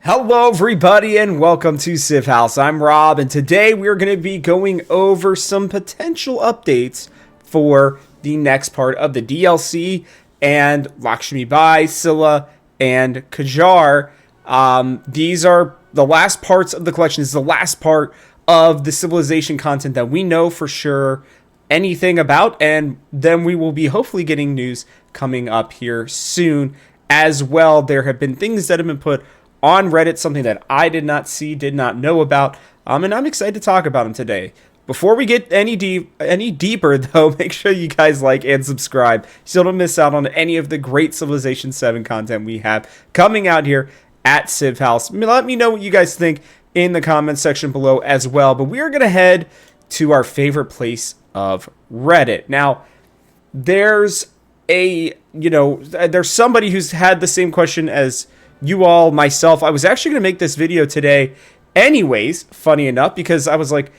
Hello everybody and welcome to Civ House. I'm Rob and today we're going to be going over some potential updates for the next part of the DLC and Lakshmibai, Scylla, and Qajar. These are the last parts of the collection. This is the last part of the civilization content that we know for sure anything about, and then we will be hopefully getting news coming up here soon as well. There have been things that have been put on Reddit, something that I did not see, did not know about, and I'm excited to talk about them today. Before we get any deeper, though, make sure you guys like and subscribe so you don't miss out on any of the great Civilization 7 content we have coming out here at Civ House. Let me know what you guys think in the comments section below as well. But we are going to head to our favorite place of Reddit. Now, there's there's somebody who's had the same question as you all, myself. I was actually going to make this video today anyways, funny enough, because I was like,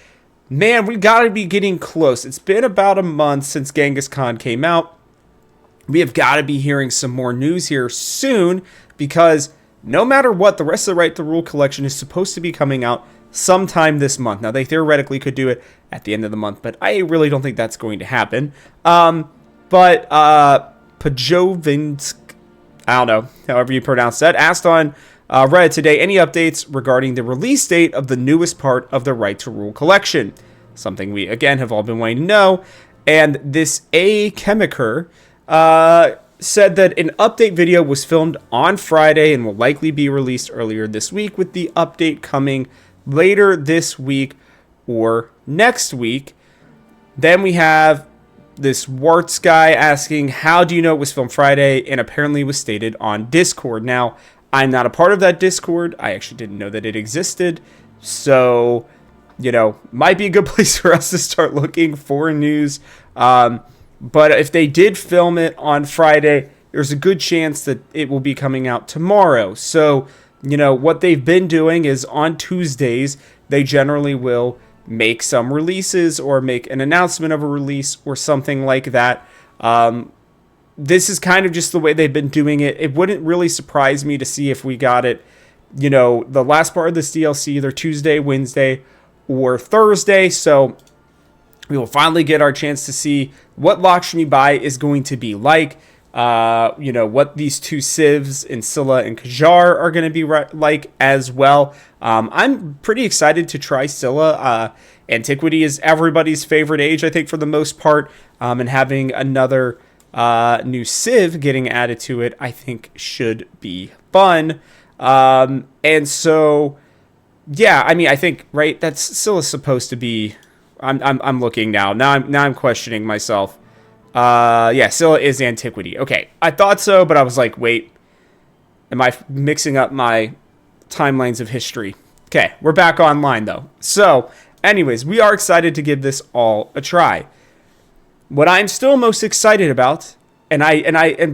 man, we got to be getting close. It's been about a month since Genghis Khan came out. We have got to be hearing some more news here soon, because no matter what, the rest of the Right to Rule collection is supposed to be coming out sometime this month. Now, they theoretically could do it at the end of the month, but I really don't think that's going to happen. Jacobiened, I don't know, however you pronounce that, asked on Reddit today, any updates regarding the release date of the newest part of the Right to Rule collection? Something we, again, have all been wanting to know. And this A. Chemiker said that an update video was filmed on Friday and will likely be released earlier this week, with the update coming later this week or next week. Then we have this Warts guy asking, how do you know it was filmed Friday? And apparently was stated on Discord. Now, I'm not a part of that Discord. I actually didn't know that it existed. So, might be a good place for us to start looking for news. But if they did film it on Friday, there's a good chance that it will be coming out tomorrow. So, what they've been doing is on Tuesdays, they generally will make some releases or make an announcement of a release or something like that. This is kind of just the way they've been doing it. It wouldn't really surprise me to see if we got it, the last part of this DLC, either Tuesday, Wednesday, or Thursday. So we will finally get our chance to see what Lakshmibai is going to be like. What these two civs in Scylla and Qajar are going to be like as well. I'm pretty excited to try Scylla. Antiquity is everybody's favorite age, I think, for the most part. And having another new civ getting added to it, I think, should be fun. And so, yeah, I mean, I think, right, that's Scylla's supposed to be. I'm looking now. Now I'm questioning myself. Yeah, Scylla is Antiquity. Okay, I thought so, but I was like, wait, am I mixing up my timelines of history? Okay, we're back online, though. So, anyways, we are excited to give this all a try. What I'm still most excited about, and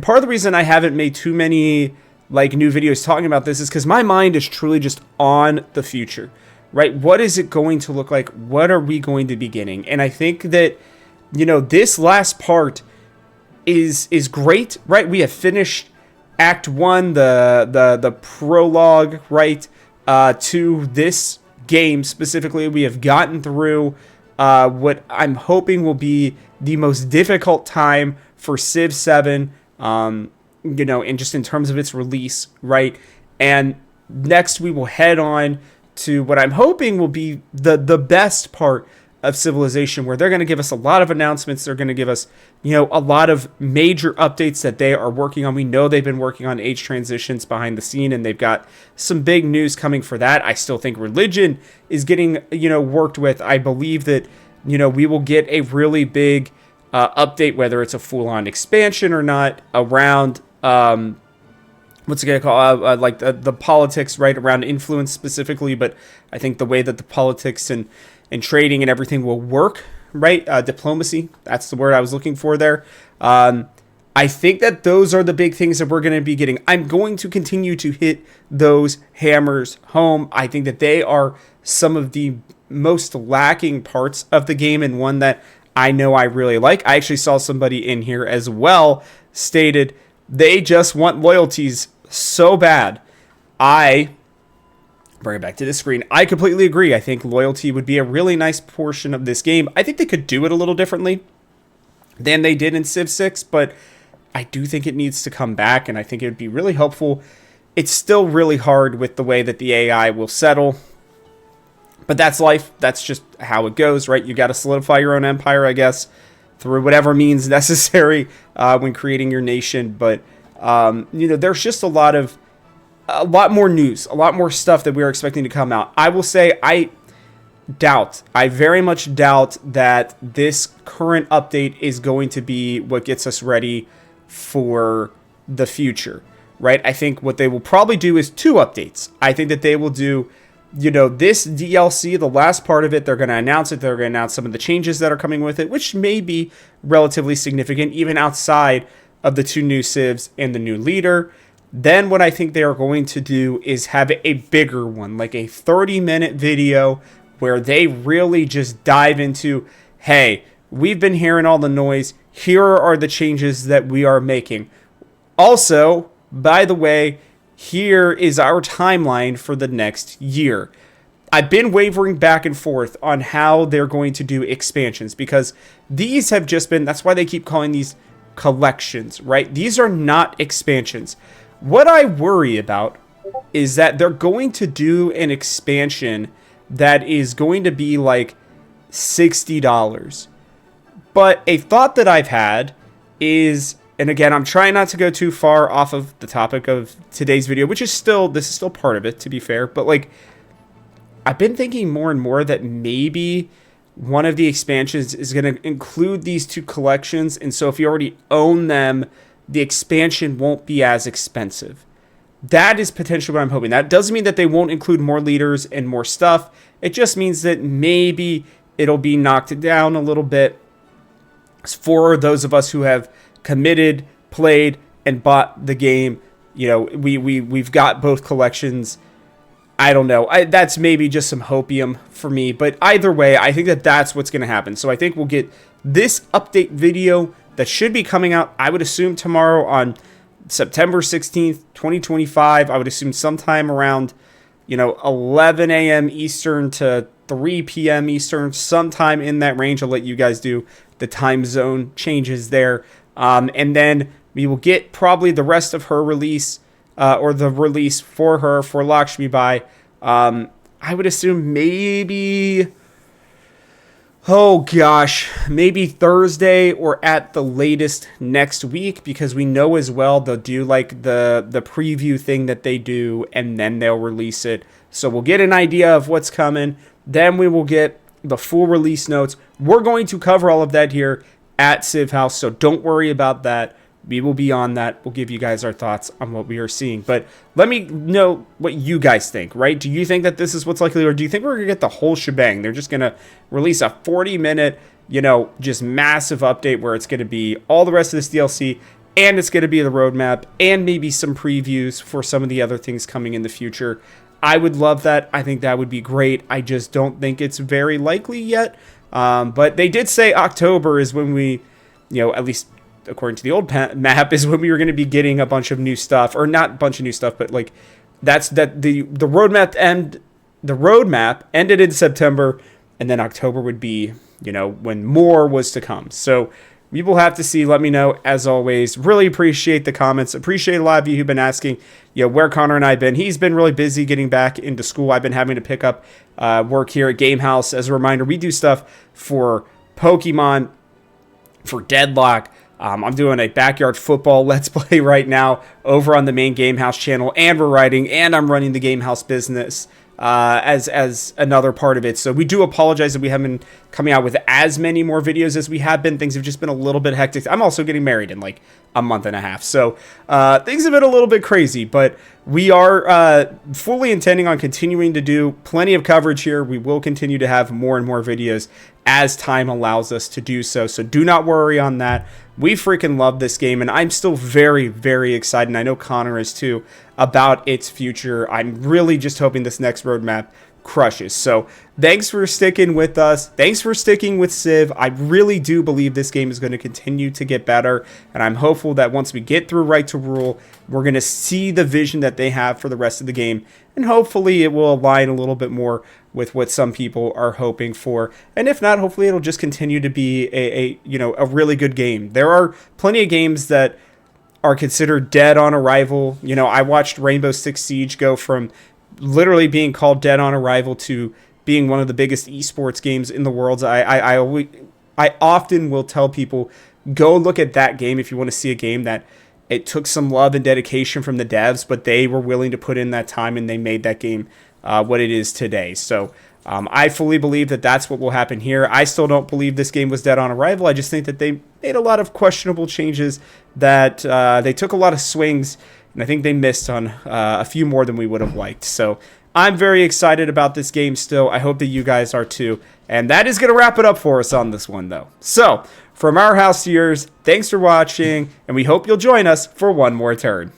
part of the reason I haven't made too many new videos talking about this is because my mind is truly just on the future, right? What is it going to look like? What are we going to be getting? And I think that this last part is great, right? We have finished Act 1, the prologue, right, to this game specifically. We have gotten through what I'm hoping will be the most difficult time for Civ 7, and just in terms of its release, right? And next we will head on to what I'm hoping will be the best part of Civilization, where they're going to give us a lot of announcements. They're going to give us, a lot of major updates that they are working on. We know they've been working on age transitions behind the scene, and they've got some big news coming for that. I still think religion is getting, worked with. I believe that, we will get a really big update, whether it's a full-on expansion or not, around, what's it going to call, the politics, right, around influence specifically. But I think the way that the politics and trading and everything will work, right? Diplomacy, that's the word I was looking for there. I think that those are the big things that we're going to be getting. I'm going to continue to hit those hammers home. I think that they are some of the most lacking parts of the game, and one that I know I really like. I actually saw somebody in here as well stated they just want loyalties so bad. I Bring it back to the screen. I completely agree. I think loyalty would be a really nice portion of this game. I think they could do it a little differently than they did in Civ 6, but I do think it needs to come back, and I think it would be really helpful. It's still really hard with the way that the AI will settle, but that's life. That's just how it goes, right? You got to solidify your own empire, I guess, through whatever means necessary when creating your nation. But, there's just a lot more news, a lot more stuff that we were expecting to come out. I will say I very much doubt that this current update is going to be what gets us ready for the future, right? I think what they will probably do is 2 updates. I think that they will do, this DLC, the last part of it, they're going to announce it. They're going to announce some of the changes that are coming with it, which may be relatively significant, even outside of the 2 new civs and the new leader. Then what I think they are going to do is have a bigger one, like a 30-minute video where they really just dive into, hey, we've been hearing all the noise. Here are the changes that we are making. Also, by the way, here is our timeline for the next year. I've been wavering back and forth on how they're going to do expansions, because these have just been, that's why they keep calling these collections, right? These are not expansions. What I worry about is that they're going to do an expansion that is going to be like $60. But a thought that I've had is, and again, I'm trying not to go too far off of the topic of today's video, which is still, this is still part of it, to be fair, but like, I've been thinking more and more that maybe one of the expansions is going to include these 2 collections, and so if you already own them, the expansion won't be as expensive. That is potentially what I'm hoping. That doesn't mean that they won't include more leaders and more stuff. It just means that maybe it'll be knocked down a little bit for those of us who have committed, played, and bought the game. We've got both collections. I don't know. That's maybe just some hopium for me. But either way, I think that that's what's going to happen. So I think we'll get this update video that should be coming out, I would assume, tomorrow on September 16th, 2025. I would assume sometime around, 11 a.m. Eastern to 3 p.m. Eastern, sometime in that range. I'll let you guys do the time zone changes there. And then we will get probably the rest of her release, or the release for her, for Lakshmibai. I would assume maybe, maybe Thursday or at the latest next week, because we know as well they'll do like the preview thing that they do, and then they'll release it. So we'll get an idea of what's coming. Then we will get the full release notes. We're going to cover all of that here at Civ House, so don't worry about that. We will be on that. We'll give you guys our thoughts on what we are seeing. But let me know what you guys think, right? Do you think that this is what's likely, or do you think we're going to get the whole shebang? They're just going to release a 40-minute, just massive update where it's going to be all the rest of this DLC, and it's going to be the roadmap, and maybe some previews for some of the other things coming in the future. I would love that. I think that would be great. I just don't think it's very likely yet. But they did say October is when we, at least according to the old map, is when we were going to be getting a bunch of new stuff, or not a bunch of new stuff, but like the roadmap ended in September, and then October would be, when more was to come. So we will have to see. Let me know, as always. Really appreciate the comments. Appreciate a lot of you who've been asking, where Connor and I have been. He's been really busy getting back into school. I've been having to pick up work here at Game House. As a reminder, we do stuff for Pokemon, for Deadlock. I'm doing a backyard football Let's Play right now over on the main Game House channel, and we're writing, and I'm running the Game House business as another part of it. So we do apologize that we haven't been coming out with as many more videos as we have been. Things have just been a little bit hectic. I'm also getting married in like a month and a half. So things have been a little bit crazy, but we are fully intending on continuing to do plenty of coverage here. We will continue to have more and more videos as time allows us to do so. So do not worry on that. We freaking love this game, and I'm still very, very excited, and I know Connor is too, about its future. I'm really just hoping this next roadmap crushes. So thanks for sticking with us. Thanks for sticking with Civ. I really do believe this game is going to continue to get better, and I'm hopeful that once we get through Right to Rule, we're going to see the vision that they have for the rest of the game, and hopefully it will align a little bit more with what some people are hoping for. And if not, hopefully it'll just continue to be a really good game. There are plenty of games that are considered dead on arrival. I watched Rainbow Six Siege go from literally being called dead on arrival to being one of the biggest esports games in the world. I often will tell people, go look at that game if you want to see a game that it took some love and dedication from the devs, but they were willing to put in that time and they made that game what it is today. So I fully believe that that's what will happen here. I still don't believe this game was dead on arrival. I just think that they made a lot of questionable changes, that they took a lot of swings, and I think they missed on a few more than we would have liked. So I'm very excited about this game still. I hope that you guys are too. And that is going to wrap it up for us on this one, though. So from our house to yours, thanks for watching, and we hope you'll join us for one more turn.